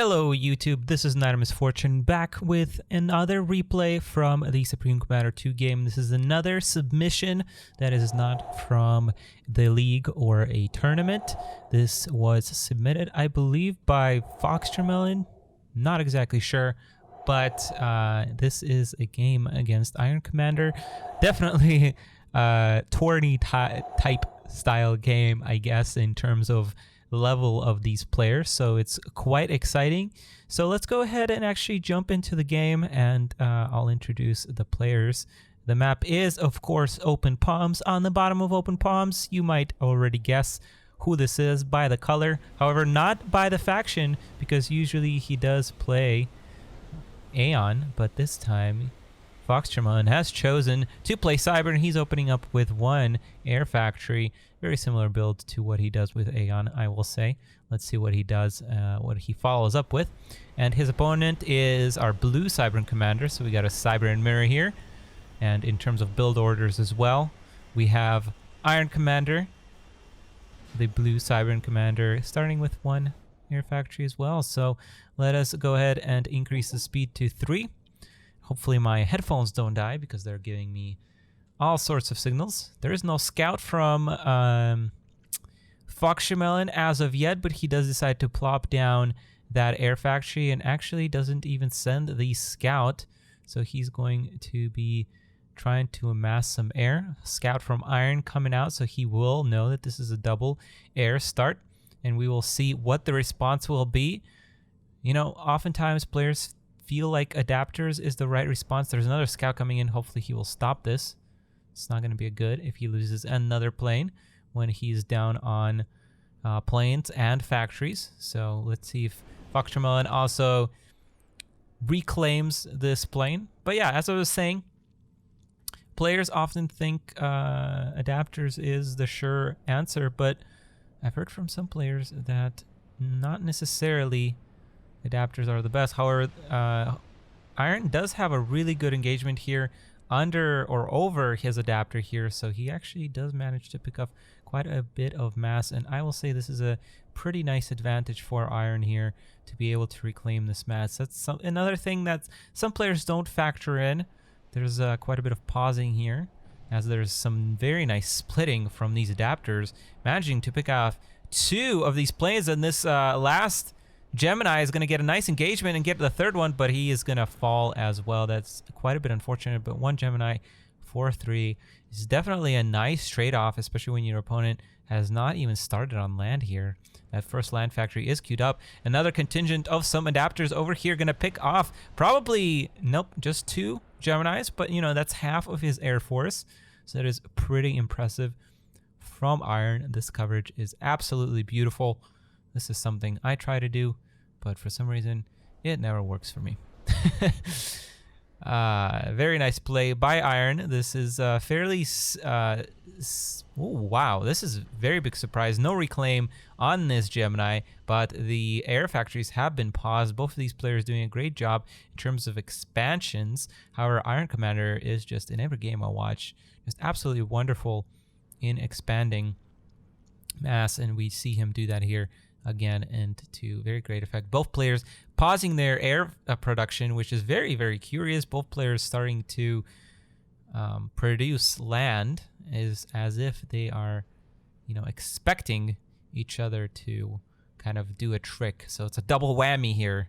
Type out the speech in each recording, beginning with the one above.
Hello YouTube, this is Nite Misfortune back with another replay from the Supreme Commander 2 game. This is another submission that is not from the league or a tournament. This was submitted, I believe, by FoxTermelon. Not exactly sure, but this is a game against Iron Commander. Definitely tourney type style game, I guess, in terms of level of these players, so it's quite exciting. So let's go ahead and actually jump into the game, and I'll introduce the players. The map is, of course, Open Palms. On the bottom of Open Palms, you might already guess who this is by the color. However, not by the faction, because usually he does play Aeon, but this time FoxTermelon has chosen to play Cyber, and he's opening up with one Air Factory. Very similar build to what he does with Aeon, I will say. Let's see what he does, what he follows up with. And his opponent is our blue Cyber Commander, so we got a Cyber and Mirror here. And in terms of build orders as well, we have Iron Commander, the blue Cyber Commander, starting with one Air Factory as well. So let us go ahead and increase the speed to 3. Hopefully my headphones don't die because they're giving me all sorts of signals. There is no scout from FoxTermelon as of yet, but he does decide to plop down that Air Factory and actually doesn't even send the scout. So he's going to be trying to amass some air. Scout from Iron coming out, so he will know that this is a double air start, and we will see what the response will be. You know, oftentimes players feel like adapters is the right response. There's another scout coming in. Hopefully he will stop this. It's not going to be a good if he loses another plane when he's down on planes and factories. So let's see if FoxTermelon also reclaims this plane. But yeah, as I was saying, players often think adapters is the sure answer, but I've heard from some players that not necessarily adapters are the best. However, Iron does have a really good engagement here under or over his adapter here, so he actually does manage to pick up quite a bit of mass, and I will say this is a pretty nice advantage for Iron here to be able to reclaim this mass. That's another thing that some players don't factor in. There's quite a bit of pausing here, as there's some very nice splitting from these adapters, managing to pick off 2 of these planes, and this last Gemini is going to get a nice engagement and get the third one, but he is going to fall as well. That's quite a bit unfortunate, but 1 Gemini, 4-3 is definitely a nice trade-off, especially when your opponent has not even started on land here. That first land factory is queued up. Another contingent of some adapters over here going to pick off probably, nope, just 2 Geminis, but you know, that's half of his air force. So that is pretty impressive from Iron. This coverage is absolutely beautiful. This is something I try to do, but for some reason, it never works for me. Very nice play by Iron. This is fairly... oh, wow, this is a very big surprise. No reclaim on this Gemini, but the air factories have been paused. Both of these players doing a great job in terms of expansions. However, Iron Commander is just, in every game I watch, just absolutely wonderful in expanding mass, and we see him do that here again, and to very great effect. Both players pausing their air production, which is very, very curious. Both players starting to produce land, is as if they are, you know, expecting each other to kind of do a trick. So it's a double whammy here,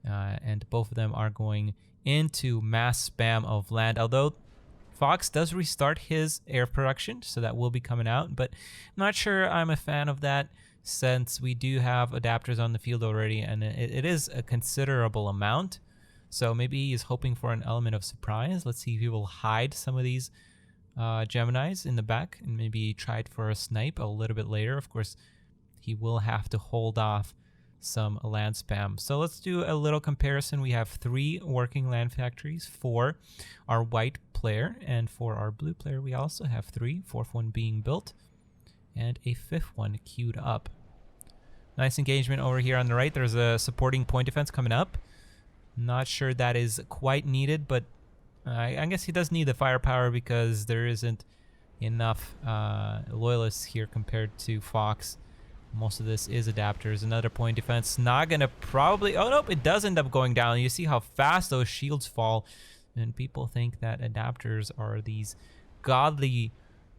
and both of them are going into mass spam of land. Although Fox does restart his air production, so that will be coming out, but I'm not sure I'm a fan of that, since we do have adapters on the field already, and it is a considerable amount. So maybe he's hoping for an element of surprise. Let's see if he will hide some of these Geminis in the back and maybe try it for a snipe a little bit later. Of course, he will have to hold off some land spam. So let's do a little comparison. We have 3 working land factories for our white player, and for our blue player we also have 3, 4th one being built and a 5th one queued up. Nice engagement over here on the right. There's a supporting point defense coming up. Not sure that is quite needed, but I guess he does need the firepower because there isn't enough loyalists here compared to Fox. Most of this is adapters. Another point defense. Not gonna probably... Oh, nope, it does end up going down. You see how fast those shields fall. And people think that adapters are these godly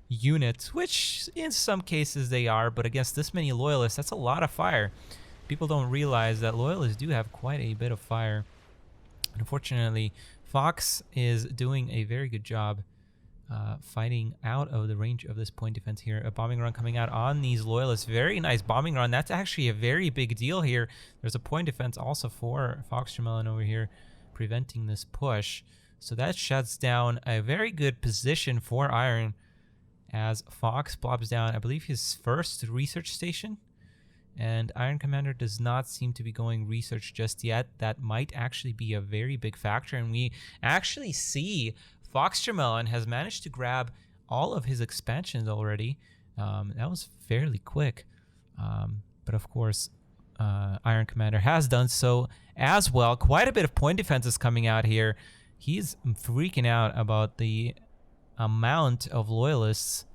units, which in some cases they are, but against this many loyalists, that's a lot of fire. People don't realize that loyalists do have quite a bit of fire. Unfortunately, Fox is doing a very good job fighting out of the range of this point defense here. A bombing run coming out on these loyalists. Very nice bombing run. That's actually a very big deal here. There's a point defense also for FoxTermelon over here preventing this push. So that shuts down a very good position for Iron as Fox plops down, I believe, his first research station. And Iron Commander does not seem to be going research just yet. That might actually be a very big factor. And we actually see FoxTermelon has managed to grab all of his expansions already. That was fairly quick. But of course, Iron Commander has done so as well. Quite a bit of point defenses coming out here. He's freaking out about the amount of loyalists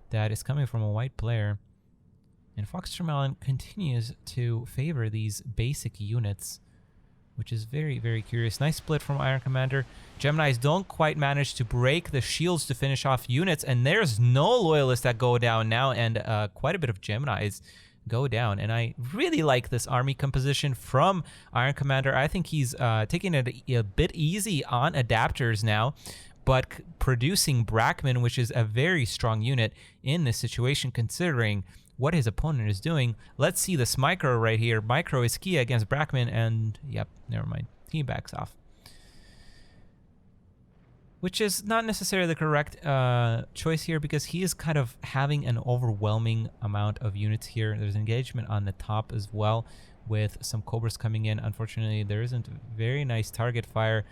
that is coming from a white player. And FoxTermelon continues to favor these basic units, which is very, very curious. Nice split from Iron Commander. Geminis don't quite manage to break the shields to finish off units, and there's no loyalists that go down now, and quite a bit of Geminis go down. And I really like this army composition from Iron Commander. I think he's taking it a bit easy on adapters now, but producing Brackman, which is a very strong unit in this situation, considering what his opponent is doing. Let's see this micro right here. Micro is key against Brackman, and yep, never mind. He backs off. Which is not necessarily the correct choice here, because he is kind of having an overwhelming amount of units here. There's engagement on the top as well with some Cobras coming in. Unfortunately, there isn't very nice target fire.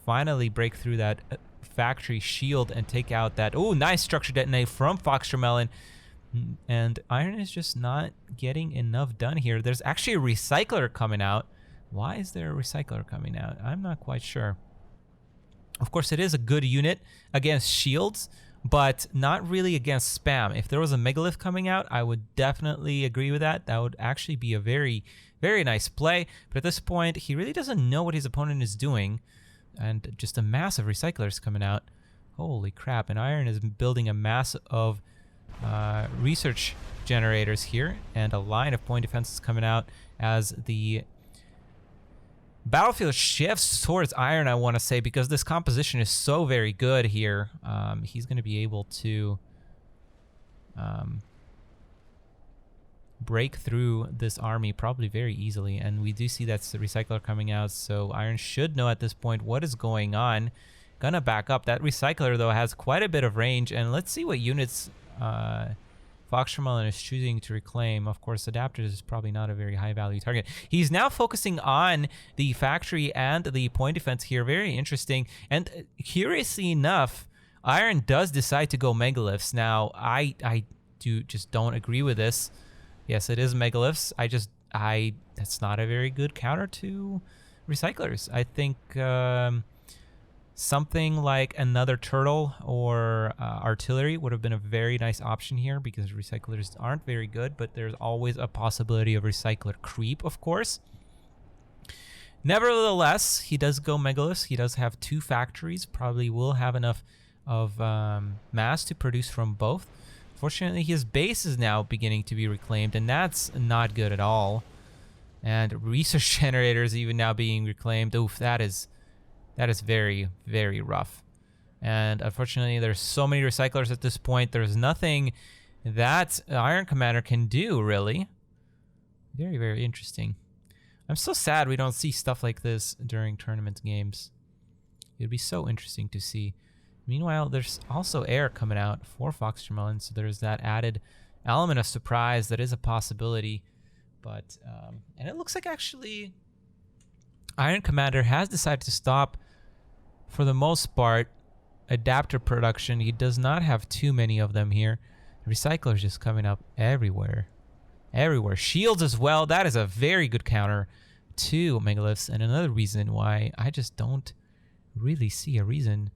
Finally break through that factory shield and take out that... Oh, nice structure detonate from FoxTermelon. And Iron is just not getting enough done here. There's actually a recycler coming out. Why is there a recycler coming out? I'm not quite sure. Of course, it is a good unit against shields, but not really against spam. If there was a megalith coming out, I would definitely agree with that. That would actually be a very, very nice play. But at this point, he really doesn't know what his opponent is doing. And just a mass of recyclers coming out. Holy crap. And Iron is building a mass of research generators here, and a line of point defenses coming out as the battlefield shifts towards Iron, I want to say, because this composition is so very good here. He's going to be able to break through this army probably very easily, and we do see that's the recycler coming out, so Iron should know at this point what is going on. Gonna back up. That recycler, though, has quite a bit of range, and let's see what units FoxTermelon is choosing to reclaim. Of course, adapters is probably not a very high value target. He's now focusing on the factory and the point defense here. Very interesting. And curiously enough, Iron does decide to go megaliths. Now, I just don't agree with this. Yes, it is megaliths. That's not a very good counter to recyclers. I think something like another turtle or artillery would have been a very nice option here, because recyclers aren't very good, but there's always a possibility of recycler creep, of course. Nevertheless, he does go megaliths. He does have 2 factories, probably will have enough of mass to produce from both. Fortunately, his base is now beginning to be reclaimed, and that's not good at all. And research generators even now being reclaimed. Oof, that is very, very rough. And unfortunately, there's so many recyclers at this point. There's nothing that Iron Commander can do, really. Very, very interesting. I'm so sad we don't see stuff like this during tournament games. It'd be so interesting to see. Meanwhile, there's also air coming out for FoxTermelon, so there's that added element of surprise that is a possibility. But, and it looks like actually Iron Commander has decided to stop, for the most part, adapter production. He does not have too many of them here. Recyclers just coming up everywhere. Everywhere. Shields as well. That is a very good counter to megaliths, and another reason why I just don't really see a reason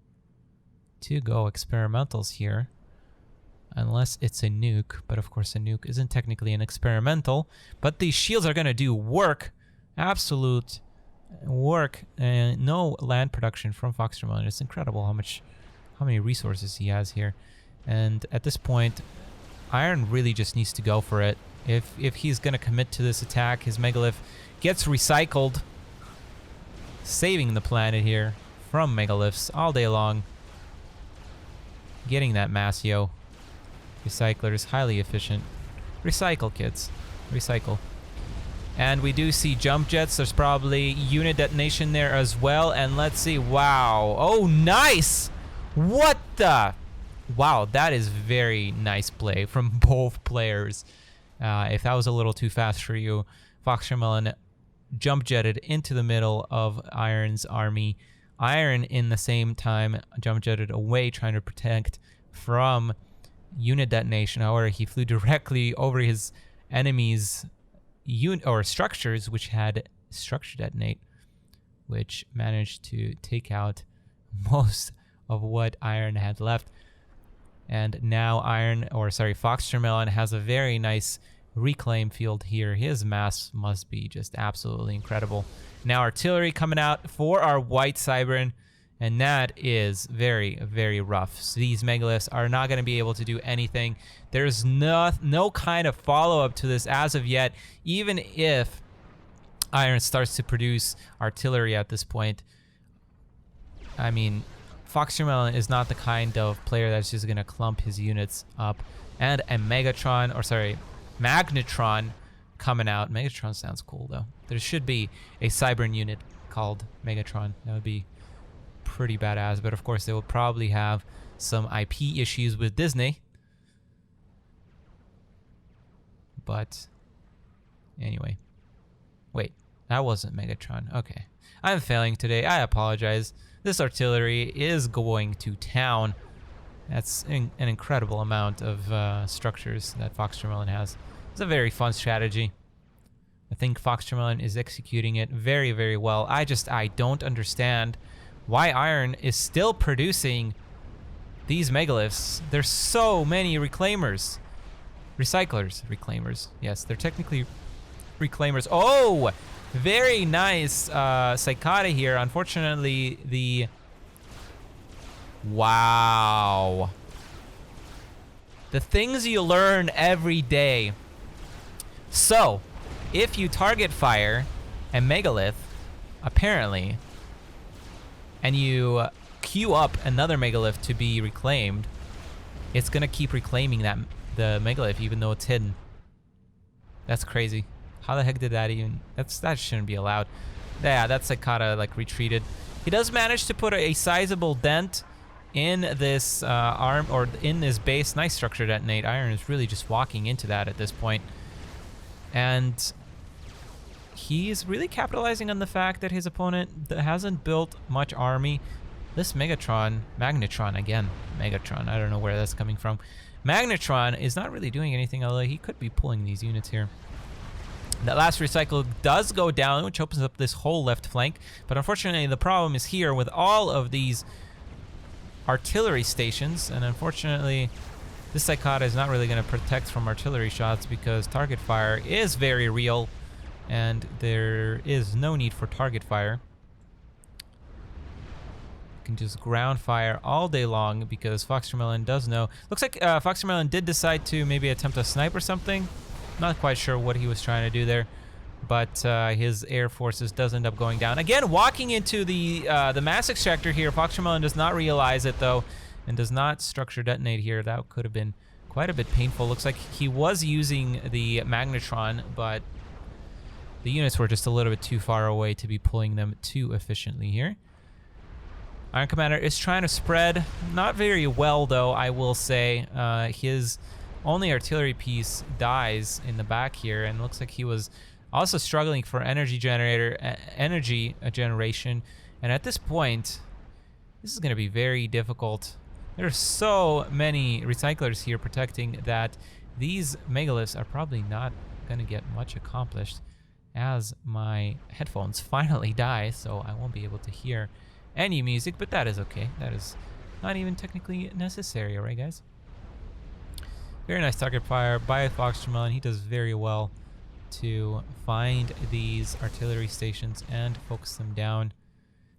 to go experimentals here. Unless it's a nuke, but of course a nuke isn't technically an experimental. But these shields are gonna do work, absolute work, and no land production from FoxTermelon. It's incredible how many resources he has here. And at this point, Iron really just needs to go for it. If he's gonna commit to this attack, his megalith gets recycled, saving the planet here from megaliths all day long. Getting that mass, yo. Recycler is highly efficient. Recycle, kids. Recycle. And we do see jump jets. There's probably unit detonation there as well. And let's see. Wow. Oh, nice! What the? Wow, that is very nice play from both players. If that was a little too fast for you, FoxTermelon jump jetted into the middle of Iron's army. Iron, in the same time, jump jetted away, trying to protect from unit detonation. However, he flew directly over his enemy's structures, which had structure detonate, which managed to take out most of what Iron had left. And now FoxTermelon has a very nice reclaim field here. His mass must be just absolutely incredible. Now artillery coming out for our White Cybern, and that is very, very rough. So these megaliths are not going to be able to do anything. There's no kind of follow-up to this as of yet, even if Iron starts to produce artillery at this point. I mean, FoxTermelon is not the kind of player that's just going to clump his units up. And a Magnetron coming out. Megatron sounds cool, though. There should be a Cybern unit called Megatron. That would be pretty badass, but of course they will probably have some IP issues with Disney. But anyway. Wait, that wasn't Megatron. Okay. I'm failing today. I apologize. This artillery is going to town. That's an incredible amount of structures that FoxTermelon has. It's a very fun strategy. I think FoxTermelon is executing it very, very well. I don't understand why Iron is still producing these megaliths. There's so many reclaimers. Reclaimers. Yes, they're technically reclaimers. Oh, very nice Cicada here. Unfortunately, wow. The things you learn every day. So, if you target fire a megalith, apparently, and you queue up another megalith to be reclaimed, it's gonna keep reclaiming the megalith even though it's hidden. That's crazy. How the heck did that even? That shouldn't be allowed. Yeah, that Cicada like retreated. He does manage to put a sizable dent in this arm, or in this base. Nice structure detonate. Iron is really just walking into that at this point. And he's really capitalizing on the fact that his opponent hasn't built much army. This Magnetron again, Megatron, I don't know where that's coming from. Magnetron is not really doing anything, although he could be pulling these units here. That last recycle does go down, which opens up this whole left flank. But unfortunately, the problem is here with all of these artillery stations. And unfortunately, this Cicada is not really going to protect from artillery shots because target fire is very real. And there is no need for target fire. You can just ground fire all day long because FoxTermelon does know. Looks like FoxTermelon did decide to maybe attempt a snipe or something. Not quite sure what he was trying to do there, but his air forces does end up going down. Again, walking into the mass extractor here. FoxTermelon does not realize it though, and does not structure detonate here. That could have been quite a bit painful. Looks like he was using the Magnetron, but the units were just a little bit too far away to be pulling them too efficiently here. Iron Commander is trying to spread, not very well though, I will say. His only artillery piece dies in the back here, and looks like he was also struggling for energy generation. And at this point, this is going to be very difficult. There are so many recyclers here protecting that these megaliths are probably not going to get much accomplished, as my headphones finally die, so I won't be able to hear any music, but that is okay. That is not even technically necessary, alright guys? Very nice target fire by FoxTermelon. He does very well to find these artillery stations and focus them down.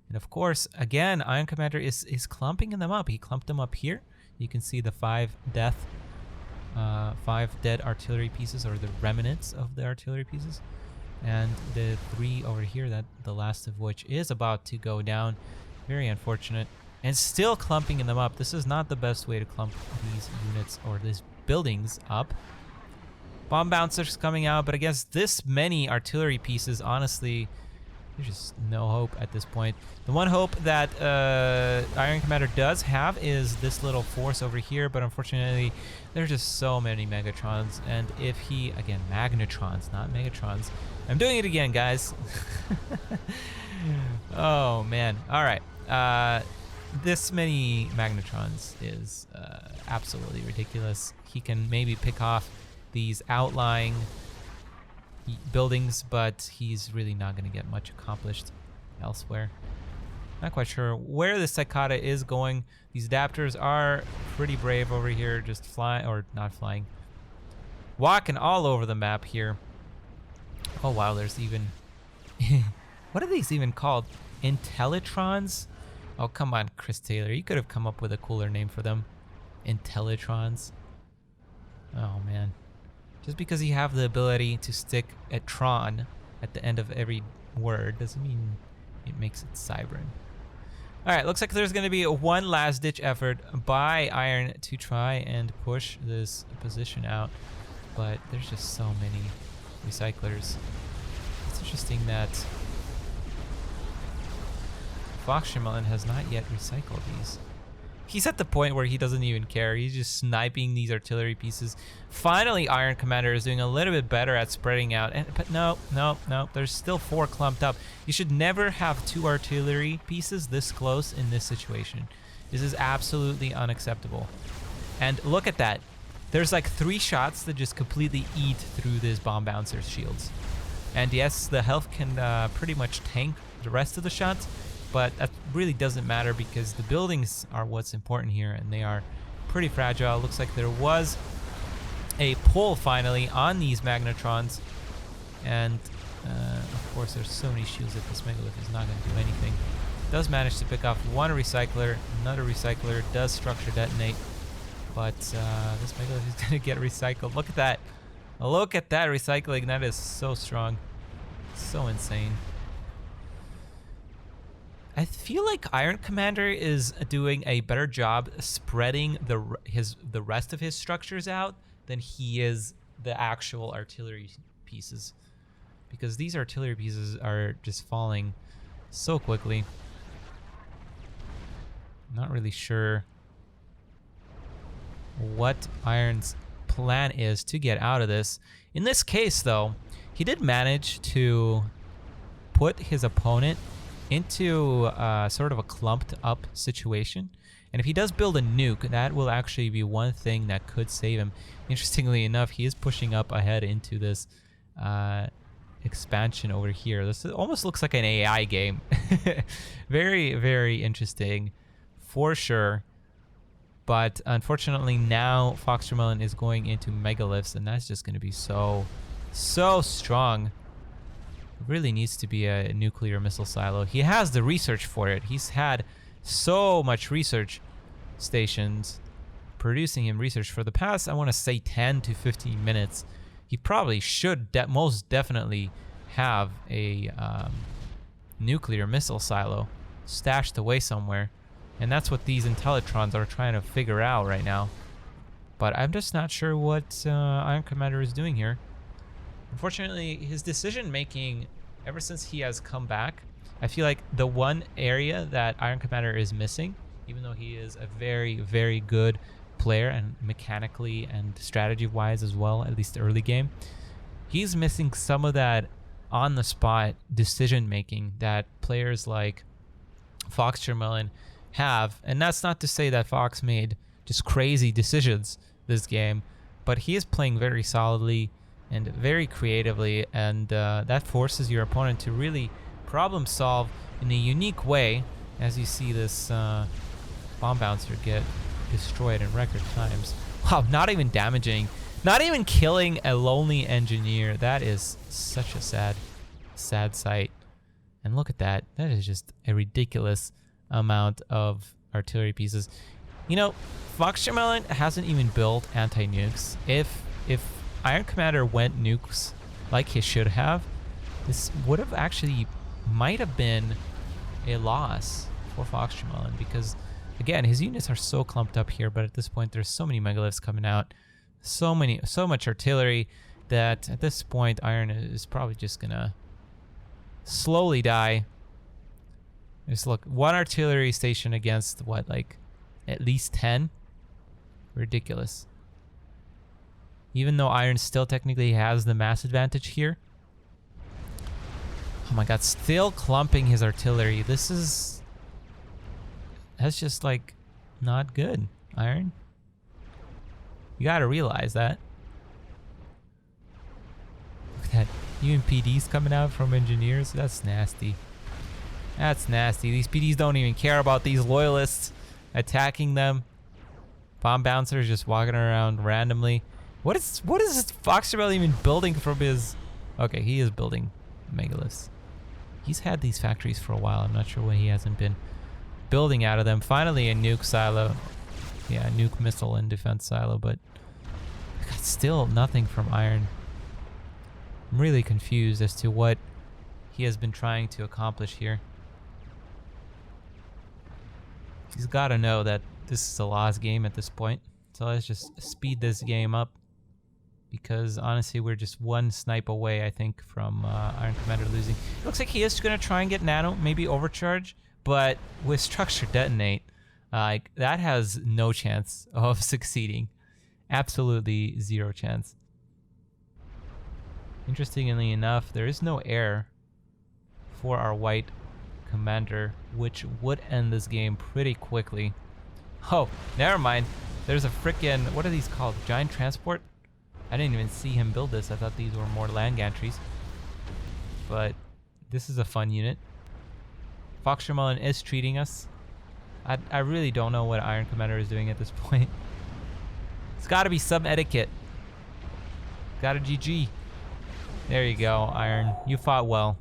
And of course, again, Iron Commander is clumping them up. He clumped them up here. You can see the 5 dead artillery pieces, or the remnants of the artillery pieces. And the 3 over here, that the last of which is about to go down. Very unfortunate. And still clumping them up. This is not the best way to clump these units or these buildings up. Bomb bouncers coming out, but against this many artillery pieces, honestly, there's just no hope at this point. The one hope that Iron Commander does have is this little force over here, but unfortunately, there's just so many Megatrons. And if he, again, Magnetrons, not Megatrons. I'm doing it again, guys. Oh, man. All right. This many Magnetrons is absolutely ridiculous. He can maybe pick off these outlying buildings, but he's really not going to get much accomplished elsewhere. Not quite sure where this Cicada is going. These Adapters are pretty brave over here, just flying, or not flying, walking all over the map here. Oh wow, there's even what are these even called? Intellitrons? Oh come on, Chris Taylor, you could have come up with a cooler name for them. Intellitrons. Oh man. Just because you have the ability to stick a Tron at the end of every word doesn't mean it makes it Cybran. Alright, looks like there's going to be one last ditch effort by Iron to try and push this position out. But there's just so many recyclers. It's interesting that FoxTermelon has not yet recycled these. He's at the point where he doesn't even care. He's just sniping these artillery pieces. Finally, Iron Commander is doing a little bit better at spreading out. But no. There's still 4 clumped up. You should never have 2 artillery pieces this close in this situation. This is absolutely unacceptable. And look at that. There's like 3 shots that just completely eat through this bomb bouncer's shields. And yes, the health can pretty much tank the rest of the shots. But that really doesn't matter because the buildings are what's important here, and they are pretty fragile. Looks like there was a pull finally on these Magnetrons, and of course there's so many shields that this Megalith is not going to do anything. Does manage to pick off one recycler, another recycler does structure detonate, but this Megalith is going to get recycled. Look at that. Look at that recycling. That is so strong. So insane. I feel like Iron Commander is doing a better job spreading the rest of his structures out than he is the actual artillery pieces, because these artillery pieces are just falling so quickly. Not really sure what Iron's plan is to get out of this. In this case, though, he did manage to put his opponent into sort of a clumped up situation. And if he does build a nuke, that will actually be one thing that could save him. Interestingly enough, he is pushing up ahead into this expansion over here. This almost looks like an AI game. Very, very interesting for sure. But unfortunately now FoxTermelon is going into Megaliths, and that's just going to be so strong. Really needs to be a nuclear missile silo. He has the research for it. He's had so much research stations producing him research for the past, I want to say 10 to 15 minutes. He probably should most definitely have a nuclear missile silo stashed away somewhere. And that's what these Intellitrons are trying to figure out right now. But I'm just not sure what Iron Commander is doing here. Unfortunately, his decision making ever since he has come back, I feel like the one area that Iron Commander is missing, even though he is a very, very good player and mechanically and strategy wise as well, at least early game, he's missing some of that on the spot decision making that players like FoxTermelon have. And that's not to say that Fox made just crazy decisions this game, but he is playing very solidly and very creatively, and that forces your opponent to really problem solve in a unique way, as you see this bomb bouncer get destroyed in record times. Wow, not even damaging, not even killing a lonely engineer. That is such a sad sight. And look at that. That is just a ridiculous amount of artillery pieces. You know, FoxTermelon hasn't even built anti-nukes. If Iron Commander went nukes like he should have, this would have actually might have been a loss for FoxTermelon, because again, his units are so clumped up here, but at this point there's so many megaliths coming out, so much artillery, that at this point Iron is probably just gonna slowly die. Just look, one artillery station against what, like at least 10? Ridiculous. Even though Iron still technically has the mass advantage here. Oh my god, still clumping his artillery. That's just like not good, Iron. You gotta realize that. Look at that. Even PDs coming out from engineers. That's nasty. That's nasty. These PDs don't even care about these loyalists attacking them. Bomb bouncers just walking around randomly. What is this FoxTermelon even building from his... Okay, he is building megaliths. He's had these factories for a while. I'm not sure what he hasn't been building out of them. Finally a nuke silo. Yeah, nuke missile and defense silo, but still nothing from Iron. I'm really confused as to what he has been trying to accomplish here. He's got to know that this is a lost game at this point. So let's just speed this game up, because honestly we're just one snipe away, I think, from Iron Commander losing. It looks like he is going to try and get nano, maybe overcharge, but with structure detonate, that has no chance of succeeding. Absolutely zero chance. Interestingly enough, there is no air for our white commander, which would end this game pretty quickly. Oh, never mind. There's a frickin', what are these called? Giant transport? I didn't even see him build this. I thought these were more land gantries. But this is a fun unit. FoxTermelon is treating us. I really don't know what Iron Commander is doing at this point. It's got to be some etiquette. Got a GG. There you go, Iron. You fought well.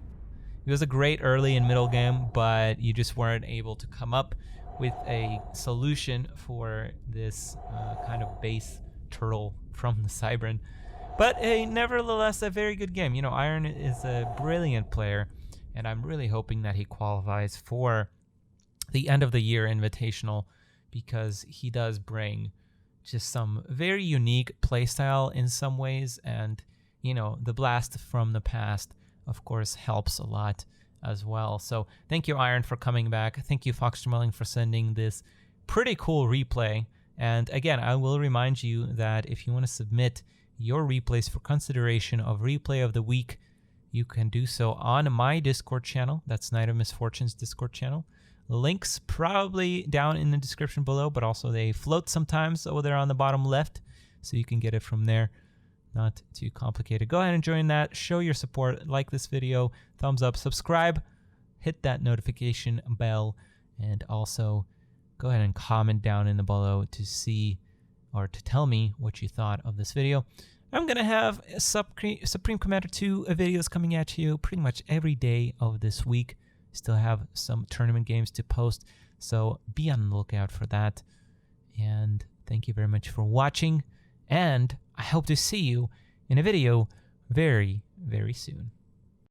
It was a great early and middle game, but you just weren't able to come up with a solution for this kind of base turtle from the Cybran. But nevertheless, a very good game. You know, Iron is a brilliant player, and I'm really hoping that he qualifies for the end of the year invitational, because he does bring just some very unique playstyle in some ways, and you know, the blast from the past of course helps a lot as well. So thank you, Iron, for coming back. Thank you, FoxTermelon, for sending this pretty cool replay. And again, I will remind you that if you want to submit your replays for consideration of replay of the week, you can do so on my Discord channel. That's Night of Misfortune's Discord channel. Links probably down in the description below, but also they float sometimes over there on the bottom left, so you can get it from there. Not too complicated. Go ahead and join that. Show your support. Like this video. Thumbs up. Subscribe. Hit that notification bell. And also go ahead and comment down in the below to see or to tell me what you thought of this video. I'm going to have Supreme Commander 2 videos coming at you pretty much every day of this week. Still have some tournament games to post, so be on the lookout for that. And thank you very much for watching, and I hope to see you in a video very, very soon.